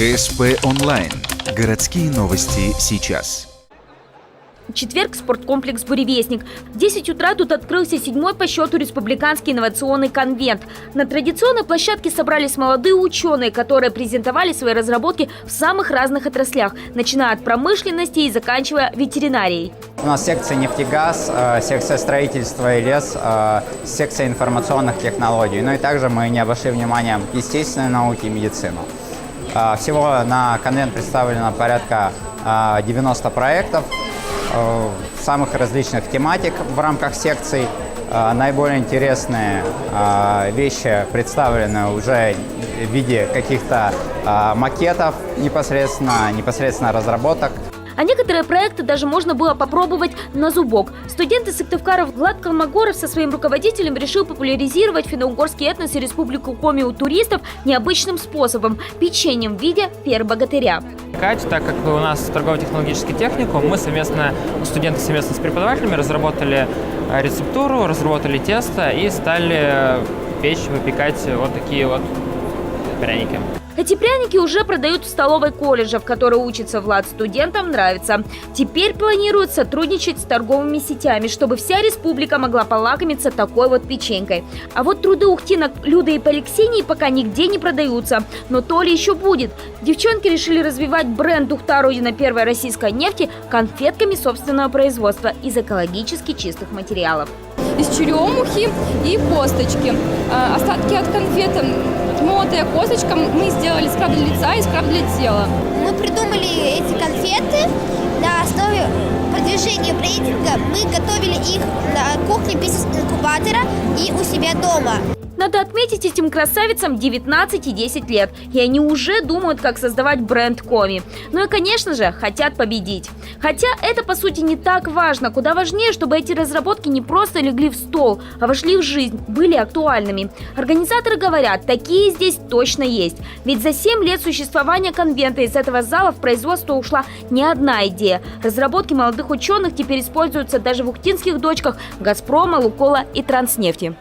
ГСП онлайн. Городские новости сейчас. В четверг спорткомплекс «Буревестник». В 10 утра тут открылся 7-й по счету республиканский инновационный конвент. На традиционной площадке собрались молодые ученые, которые презентовали свои разработки в самых разных отраслях, начиная от промышленности и заканчивая ветеринарией. У нас секция нефтегаз, секция строительства и лес, секция информационных технологий. Ну и также мы не обошли вниманием естественной науки и медицину. Всего на конвент представлено порядка 90 проектов самых различных тематик в рамках секций. Наиболее интересные вещи представлены уже в виде каких-то макетов непосредственно разработок. А некоторые проекты даже можно было попробовать на зубок. Студенты Сыктывкара Влад Колмогоров со своим руководителем решил популяризировать финно-угорский этнос и республику Коми у туристов необычным способом – печеньем в виде пер-богатыря. Так как у нас торгово-технологический техникум, мы студенты совместно с преподавателями разработали рецептуру, разработали тесто и стали печь, выпекать вот такие вот пряники. Эти пряники уже продают в столовой колледжа, в которой учится Влад. Студентам нравится. Теперь планируют сотрудничать с торговыми сетями, чтобы вся республика могла полакомиться такой вот печенькой. А вот труды ухтинок Люды и Поликсении пока нигде не продаются. Но то ли еще будет. Девчонки решили развивать бренд «Ухта, родина первой российской нефти» конфетками собственного производства из экологически чистых материалов. Из черемухи и косточки. Остатки от конфет, молотая косточка, мы сделали скраб для лица и скраб для тела. Мы придумали эти конфеты на основе продвижения брендинга. Мы готовили их на кухне бизнес-инкубатора и у себя дома. Надо отметить, этим красавицам 19 и 10 лет, и они уже думают, как создавать бренд Коми. Ну и, конечно же, хотят победить. Хотя это, по сути, не так важно. Куда важнее, чтобы эти разработки не просто легли в стол, а вошли в жизнь, были актуальными. Организаторы говорят, такие здесь точно есть. Ведь за 7 лет существования конвента из этого зала в производство ушла не одна идея. Разработки молодых ученых теперь используются даже в ухтинских дочках «Газпрома», «Лукойла» и «Транснефти».